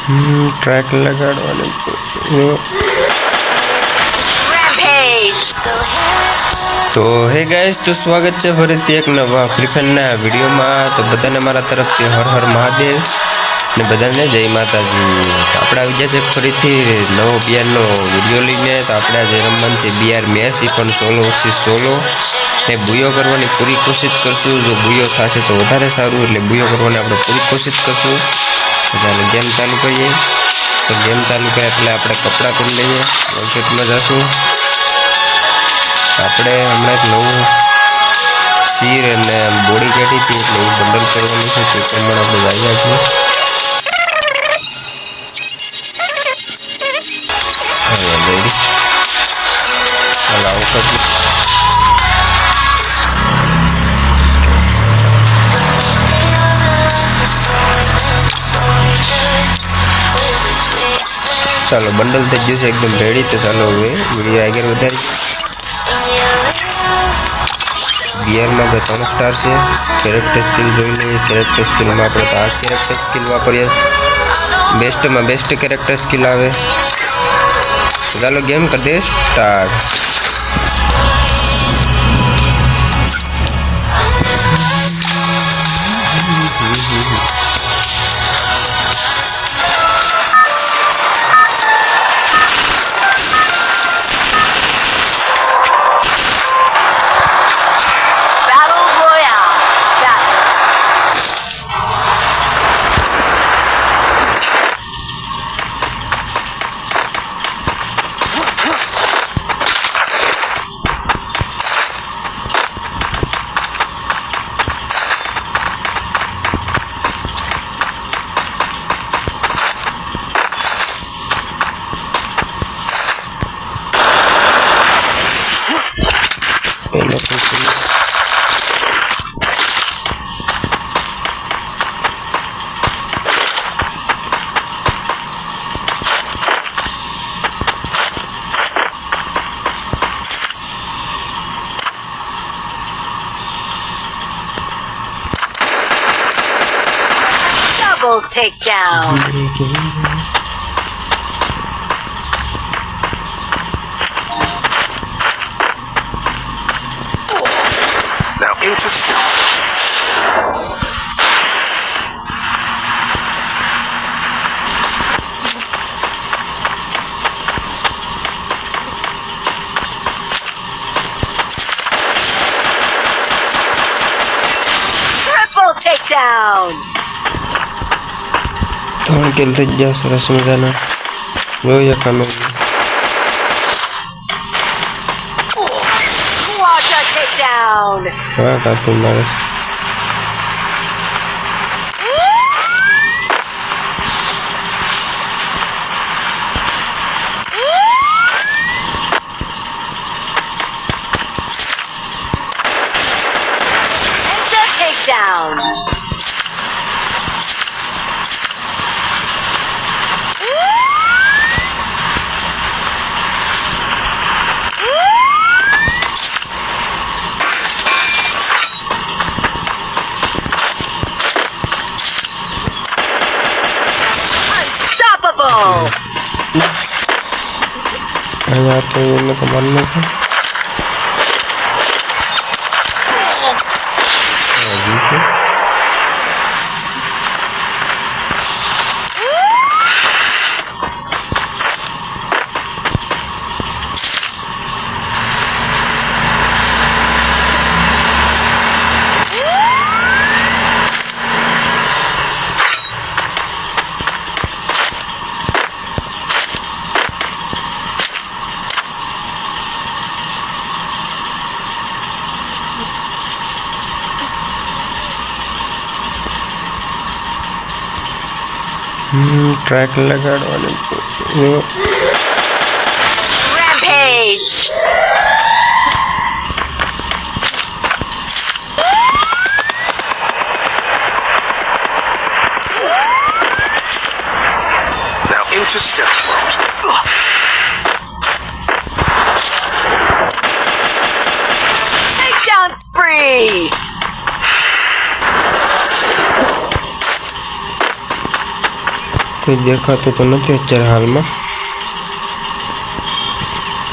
Track લગાડવાની તો હે guys, તો સ્વાગત છે ફરીથી એક નવા ફ્રી ફાયરના વિડીયોમાં। તો બધાને મારા તરફથી હર હર મહાદેવ ને બધાને જય માતાજી। તો આપણે આવી ગયા છે ફરીથી નવો બીઆરનો વિડીયો લઈને। તો આપણે આજે રમવાનું છે બીઆર મેચ, એ પણ 16 vs 16 ને બુયો કરવાની પૂરી કોશિશ કરશું। જો બુયો થશે તો વધારે સારું, એટલે બુયો કરવાની આપણે પૂરી કોશિશ કરશું। ચાલો ગેમ ચાલુ કરીએ। તો ગેમ ચાલુ કરે એટલે આપણે કપડાં કરી લઈએ, માર્કેટમાં જશું। આપણે હમણાં એક નવું સીર અને બોડી કાઢી હતી, એટલે એ બંડલ કરવાનું છે, તે પ્રમાણે આપણે જઈએ છીએ। ચાલો બંડલ થઈ ગયું છે એકદમ રેડી। તો ચાલો હવે વિડીયો આગળ વધારી। બીઆરમાં તો 3 સ્ટાર છે। કેરેક્ટર સ્કિલ જોઈ લઈએ। કેરેક્ટર સ્કિલમાં આપણે તો આ કેરેક્ટર સ્કિલ વાપરીએ, બેસ્ટમાં બેસ્ટ કેરેક્ટર સ્કિલ આવે। ચાલો ગેમ કરી દે start. Double takedown. Now into Triple takedown. 3 kill થઈ ગયા સરસ મજાના। જોઈએ કામે Quadra takedown. હા કાપી મારે। Enter takedown. Unstoppable. અહીંયા તો એને તો મારી નાખો। ટ્રેક લગાડવાની Rampage. now into stealth mode. Takedown spree. કોઈ દેખાતું તો નથી અત્યારે હાલમાં.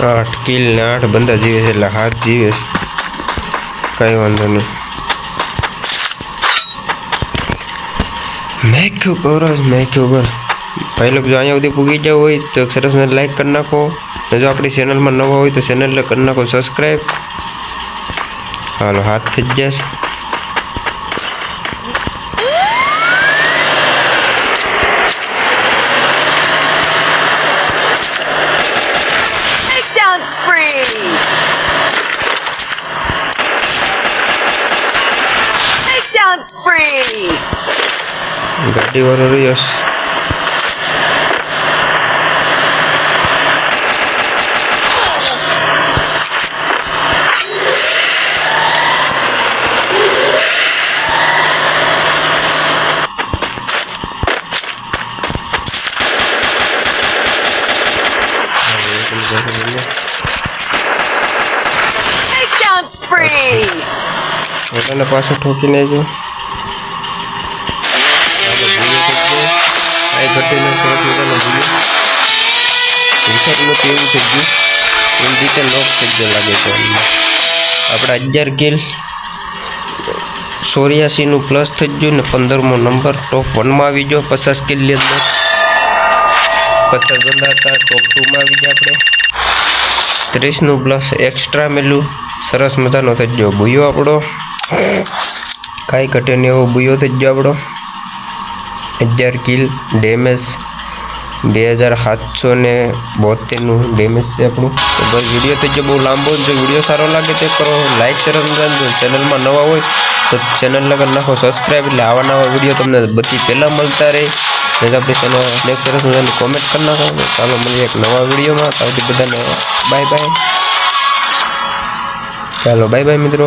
8 કિલ ને 8 બંદા જીવે છે એટલે 7 જીવે છે. કઈ વાંધો નહીં. મેં ક્યું કવરેજ ભાઈ લોકો જો અહીંયા સુધી પૂગી જાવ હોય તો સરસ લાઈક કરી નાખો. ને જો આપણી ચેનલમાં નવા હોય તો ચેનલને કરી નાખો સબસ્ક્રાઈબ. હાલો હાથ થઈ જ જશે. Takedown spree. Takedown spree. ગાડી વાળો રહ્યો છે. Takedown spree. પોતાને પાછો ઠોકીને જો આ ઘટીને સરસ મજાનો ભૂલ્યો રિસર્ચનું તો એવું થઈ ગયું એમ રીતે લોક થઈ ગયો લાગે છે. આપણા 11 કિલ 84નું પ્લસ થઈ ગયું ને 15મો નંબર ટોપ 1માં આવી ગયો. 50 કિલની અંદર 50 બંદા હતા. ટોપ 2માં આવી ગયા આપણે. 30નું પ્લસ એક્સ્ટ્રા મેલું સરસ મજાનો થઈ ગયો બુયો આપણો. કાંઈ ઘટે નહીં એવો બુયો થઈ ગયો આપણો. 11 કિલ ડેમેજ 2772નું ડેમેજ છે આપણું. તો બસ વિડીયો થઈ ગયો બહુ લાંબો. જો વિડીયો સારો લાગે તો કરો લાઈક શેર અને ચેનલમાં નવા હોય તો ચેનલને કરી નાખો સબસ્ક્રાઈબ. એટલે આવા નવા વિડીયો તમને બધી પહેલાં મળતા રહે. ને આપણી ચેનલ નેક્સ્ટ સરસ મજાની કોમેન્ટ કરી નાખો. ચાલો મળીએ એક નવા વિડીયોમાં. ત્યાંથી બધાને બાય બાય. ચાલો બાય બાય મિત્રો.